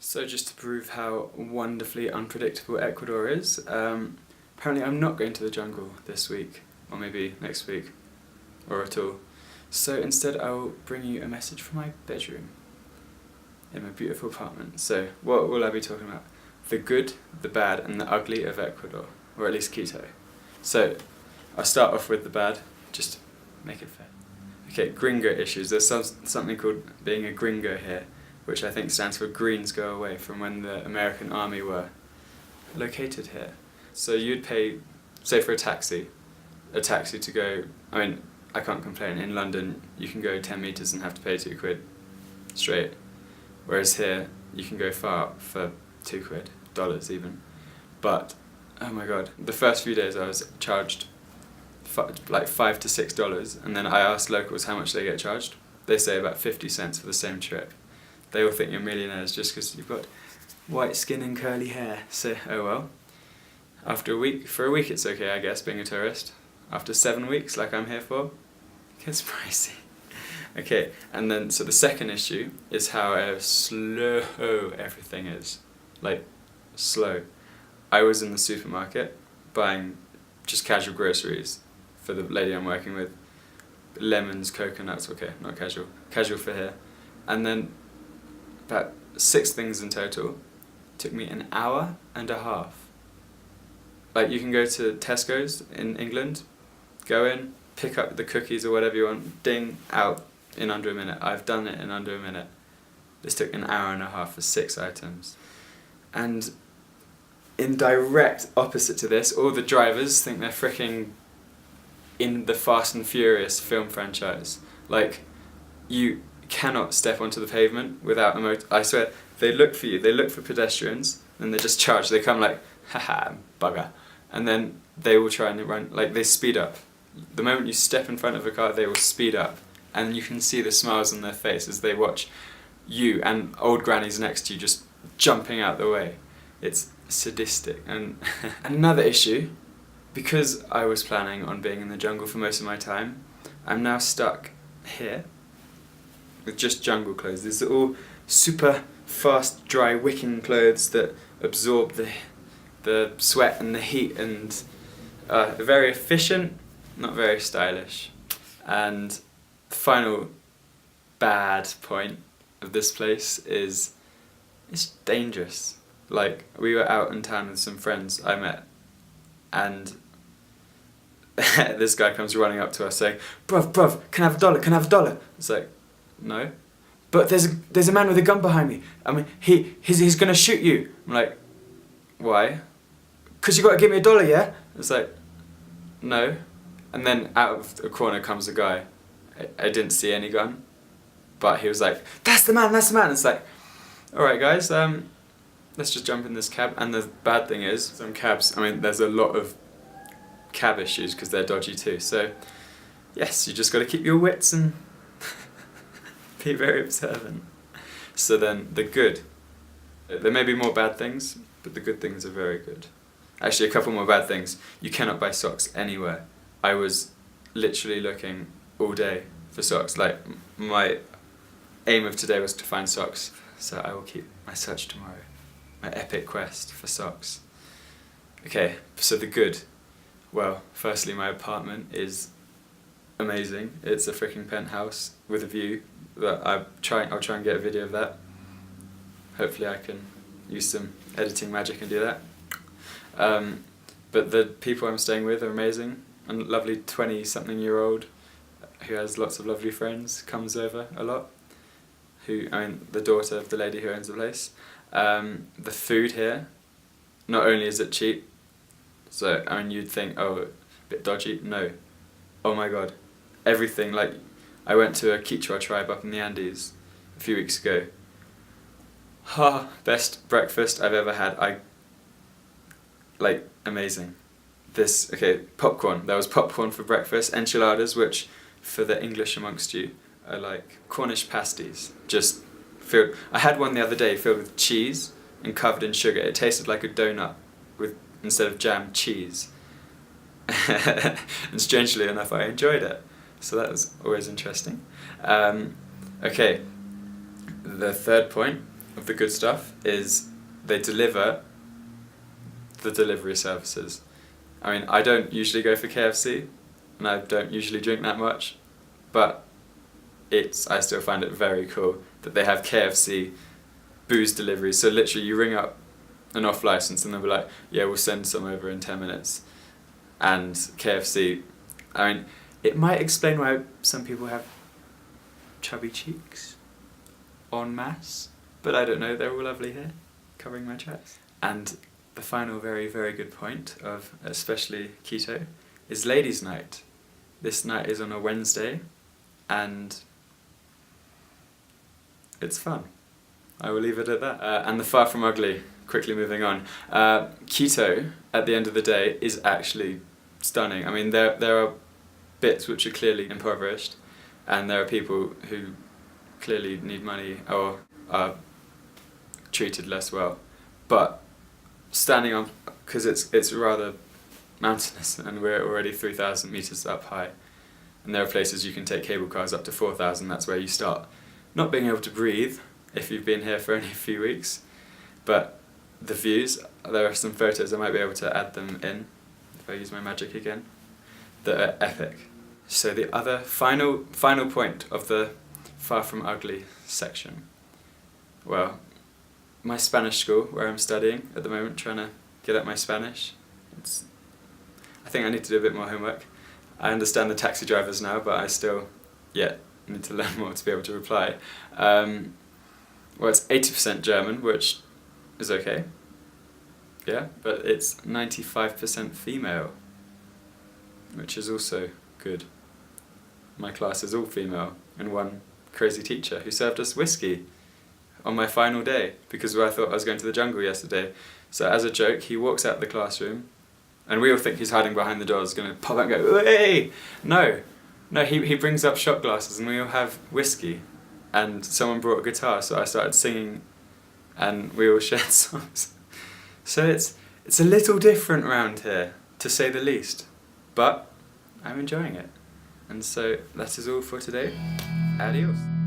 So just to prove how wonderfully unpredictable Ecuador is, apparently I'm not going to the jungle this week, or maybe next week, or at all. So instead I'll bring you a message from my bedroom, in my beautiful apartment. So what will I be talking about? The good, the bad and the ugly of Ecuador, or at least Quito. So I'll start off with the bad, just to make it fair. Okay, gringo issues. There's something called being a gringo here, which I think stands for Greens Go Away, from when the American Army were located here. So you'd pay, say for a taxi to go, I mean, I can't complain, in London you can go 10 metres and have to pay £2 straight, whereas here you can go far up for £2, dollars even. But, oh my god, the first few days I was charged like $5 to $6, and then I asked locals how much they get charged. They say about 50 cents for the same trip. They all think you're millionaires just because you've got white skin and curly hair, so oh well. For a week it's okay, I guess, being a tourist. After 7 weeks, like I'm here for, it gets pricey. Okay, and then, so the second issue is how slow everything is. Like, slow. I was in the supermarket buying just casual groceries for the lady I'm working with. Lemons, coconuts, okay, not casual. Casual for here. And then about 6 things in total. Took me an hour and a half. Like, you can go to Tesco's in England, go in, pick up the cookies or whatever you want, ding, out in under a minute. I've done it in under a minute. This took an hour and a half for 6 items. And in direct opposite to this, all the drivers think they're freaking in the Fast and Furious film franchise. Like, you cannot step onto the pavement without a motor. I swear, they look for you, they look for pedestrians, and they just charge. They come like, haha, bugger. And then they will try and run, like, they speed up. The moment you step in front of a car, they will speed up. And you can see the smiles on their face as they watch you and old grannies next to you just jumping out the way. It's sadistic. And another issue, because I was planning on being in the jungle for most of my time, I'm now stuck here with just jungle clothes. These are all super fast, dry, wicking clothes that absorb the sweat and the heat, and are very efficient, not very stylish. And the final bad point of this place is it's dangerous. Like, we were out in town with some friends I met, and this guy comes running up to us saying, bruv, can I have a dollar? It's like, no. But there's a man with a gun behind me. I mean, he's gonna shoot you. I'm like, why? 'Cause you gotta give me $1, yeah? It's like, no. And then out of a corner comes a guy. I didn't see any gun, but he was like, that's the man. It's like, alright guys, let's just jump in this cab. And the bad thing is, some cabs, I mean, there's a lot of cab issues because they're dodgy too. So, yes, you just got to keep your wits and be very observant. So then, the good. There may be more bad things, but the good things are very good. Actually, a couple more bad things. You cannot buy socks anywhere. I was literally looking all day for socks. Like, my aim of today was to find socks. So I will keep my search tomorrow. My epic quest for socks. Okay, so the good. Well, firstly, my apartment is amazing. It's a freaking penthouse with a view. I'll try and get a video of that. Hopefully I can use some editing magic and do that. But the people I'm staying with are amazing. A lovely 20-something-year-old who has lots of lovely friends, comes over a lot. The daughter of the lady who owns the place. The food here, not only is it cheap, so you'd think, oh, a bit dodgy. No. Oh my god. Everything, like, I went to a Quechua tribe up in the Andes a few weeks ago. Best breakfast I've ever had. Amazing. Popcorn. There was popcorn for breakfast, enchiladas, which, for the English amongst you, are like Cornish pasties. Just filled. I had one the other day filled with cheese and covered in sugar. It tasted like a donut with, instead of jam, cheese. And strangely enough, I enjoyed it. So that was always interesting. Okay, the third point, of the good stuff is they deliver the delivery services. I mean, I don't usually go for KFC, and I don't usually drink that much, but I still find it very cool that they have KFC booze deliveries. So literally you ring up an off license and they'll be like, yeah, we'll send some over in 10 minutes. And KFC, I mean, it might explain why some people have chubby cheeks en masse, but I don't know, they're all lovely here, covering my tracks. And the final very, very good point of especially Quito is Ladies' Night. This night is on a Wednesday, and it's fun. I will leave it at that. And the Far From Ugly, quickly moving on. Quito, at the end of the day, is actually stunning. I mean, there are bits which are clearly impoverished, and there are people who clearly need money or are treated less well. But standing on, because it's rather mountainous, and we're already 3,000 meters up high, and there are places you can take cable cars up to 4,000. That's where you start not being able to breathe if you've been here for only a few weeks. But the views, there are some photos, I might be able to add them in if I use my magic again, that are epic. So the other final point of the Far From Ugly section, well, my Spanish school, where I'm studying at the moment, trying to get up my Spanish. I think I need to do a bit more homework. I understand the taxi drivers now, but I still, need to learn more to be able to reply. Well, it's 80% German, which is okay. Yeah, but it's 95% female, which is also good. My class is all female, and one crazy teacher who served us whiskey on my final day, because I thought I was going to the jungle yesterday. So as a joke, he walks out of the classroom, and we all think he's hiding behind the doors, going to pop out and go, "Hey!" No, he brings up shot glasses, and we all have whiskey. And someone brought a guitar, so I started singing, and we all shared songs. So it's a little different around here, to say the least, but I'm enjoying it. And so that is all for today. Adios.